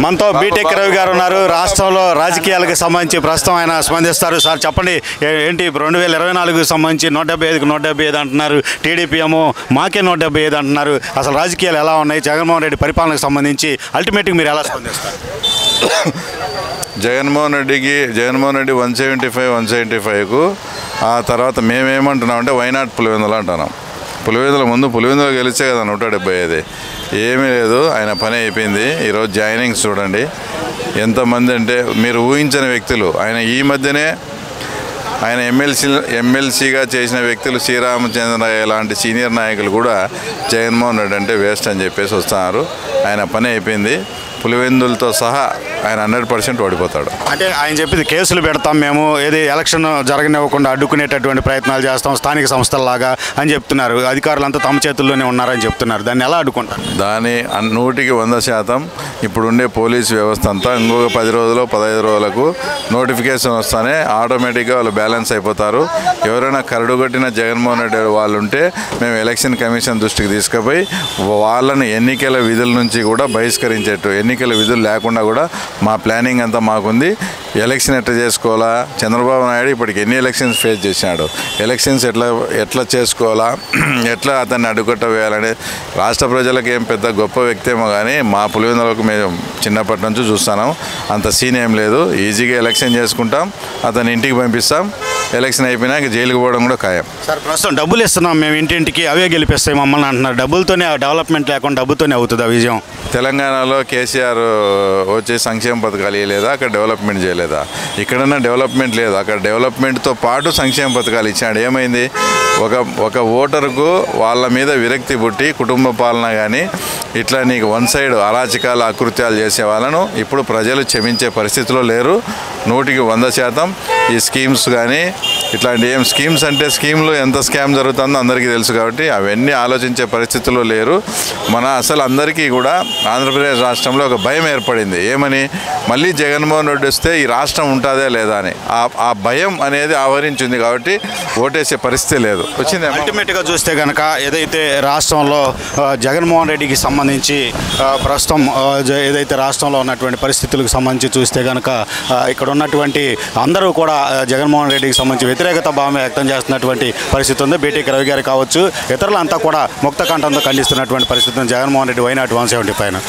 మనతో బీటెక్ రవి గారు ఉన్నారు. రాష్ట్రంలో రాజకీయాలకు సంబంధించి ప్రస్తుతం ఆయన స్పందిస్తారు. సార్ చెప్పండి, ఏంటి 2024కు సంబంధించి 175కి 175 అంటున్నారు, టీడీపీ ఏమో మాకే 175 అంటున్నారు. అసలు రాజకీయాలు ఎలా ఉన్నాయి? జగన్మోహన్ రెడ్డి పరిపాలనకు సంబంధించి అల్టిమేట్గా మీరు ఎలా స్పందిస్తారు? జగన్మోహన్ రెడ్డి 175కు ఆ తర్వాత మేమేమంటున్నామంటే వైనాట్ పులివెందులు అంటున్నాం. పులివెందులు గెలిచే కదా 175. ఏమీ లేదు, ఆయన పని అయిపోయింది. ఈరోజు జాయినింగ్స్ చూడండి ఎంతమంది అంటే మీరు ఊహించని వ్యక్తులు. ఆయన ఈ మధ్యనే ఆయన ఎమ్మెల్సీగా చేసిన వ్యక్తులు శ్రీరామచంద్రయ్య లాంటి సీనియర్ నాయకులు కూడా జగన్మోహన్ రెడ్డి అంటే వేస్ట్ అని చెప్పేసి వస్తున్నారు. ఆయన పని అయిపోయింది. పులివెందులతో సహా ఆయన 100% ఓడిపోతాడు. అంటే ఆయన చెప్పింది కేసులు పెడతాం, మేము ఏది ఎలక్షన్ జరగనివ్వకుండా అడ్డుకునేటటువంటి ప్రయత్నాలు చేస్తాం స్థానిక సంస్థలలాగా అని చెప్తున్నారు. అధికారులంతా తమ చేతుల్లోనే ఉన్నారని చెప్తున్నారు. దాన్ని ఎలా అడ్డుకుంటారు? దాని 100% ఇప్పుడుండే పోలీసు వ్యవస్థ అంతా ఇంకొక 10 రోజులు 15 రోజులకు నోటిఫికేషన్ వస్తానే ఆటోమేటిక్గా వాళ్ళు బ్యాలెన్స్ అయిపోతారు. ఎవరైనా కరడుగట్టిన జగన్మోహన్ రెడ్డి వాళ్ళు ఉంటే మేము ఎలక్షన్ కమిషన్ దృష్టికి తీసుకుపోయి వాళ్ళని ఎన్నికల విధుల నుంచి కూడా బహిష్కరించేట్టు, ఎన్నికల విధులు లేకుండా కూడా మా ప్లానింగ్ అంతా మాకుంది. ఎలక్షన్ ఎట్లా చేసుకోవాలా, చంద్రబాబు నాయుడు ఇప్పటికి ఎన్ని ఎలక్షన్స్ ఫేస్ చేసినాడు, ఎలక్షన్స్ ఎట్లా చేసుకోవాలా, ఎట్లా అతన్ని అడ్డుకట్ట వేయాలని రాష్ట్ర ప్రజలకు ఏం పెద్ద గొప్ప వ్యక్తి ఏమో కానీ మా పులివెందులకు మేము చిన్నప్పటి నుంచి చూస్తున్నాం. అంత సీన్ ఏం లేదు. ఈజీగా ఎలక్షన్ చేసుకుంటాం, అతన్ని ఇంటికి పంపిస్తాం. ఎలక్షన్ అయిపోయినాక జైలుకు పోవడం కూడా ఖాయం. సార్ ప్రస్తుతం డబ్బులు ఇస్తున్నాం మేము ఇంటింటికి, అవే గెలిపిస్తాయి మమ్మల్ని అంటున్నారు. డబ్బులతోనే డెవలప్మెంట్ లేకుండా డబ్బుతోనే అవుతుంది ఆ విజయం. తెలంగాణలో కేసీఆర్ వచ్చే సంక్షేమ పథకాలు ఇవ్వలేదా? అక్కడ డెవలప్మెంట్ చేయలేదా? ఇక్కడన్నా డెవలప్మెంట్ లేదు. అక్కడ డెవలప్మెంట్తో పాటు సంక్షేమ పథకాలు ఇచ్చాడు. ఏమైంది? ఒక ఓటరుకు వాళ్ళ మీద విరక్తి పుట్టి కుటుంబ పాలన కానీ ఇట్లా నీకు వన్ సైడ్ అరాచకాల అకృత్యాలు చేసే వాళ్ళను ఇప్పుడు ప్రజలు క్షమించే పరిస్థితిలో లేరు. 100% ఈ స్కీమ్స్ కానీ ఇట్లాంటి ఏం స్కీమ్స్ అంటే స్కీమ్లు ఎంత స్కామ్ జరుగుతుందో అందరికీ తెలుసు కాబట్టి అవన్నీ ఆలోచించే పరిస్థితుల్లో లేరు. అసలు అందరికీ కూడా ఆంధ్రప్రదేశ్ రాష్ట్రంలో ఒక భయం ఏర్పడింది. ఏమని? మళ్ళీ జగన్మోహన్ రెడ్డి వస్తే ఈ రాష్ట్రం ఉంటుందా లేదా అని ఆ భయం అనేది ఆవరించింది కాబట్టి ఓటేసే పరిస్థితి లేదు. వచ్చింది. అల్టిమేట్గా చూస్తే కనుక ఏదైతే రాష్ట్రంలో జగన్మోహన్ రెడ్డికి సంబంధించి ప్రస్తుతం ఏదైతే రాష్ట్రంలో ఉన్నటువంటి పరిస్థితులకు సంబంధించి చూస్తే కనుక ఇక్కడ ఉన్నటువంటి అందరూ కూడా జగన్మోహన్ రెడ్డికి సంబంధించి వ్యతిరేకత భావం వ్యక్తం చేస్తున్నటువంటి పరిస్థితి ఉంది. బీటెక్ రవి గారు కావచ్చు, ఇతరులంతా కూడా ముక్త కంఠంతో ఖండిస్తున్నటువంటి పరిస్థితి ఉంది. జగన్మోహన్ రెడ్డి వైనాట్ 175.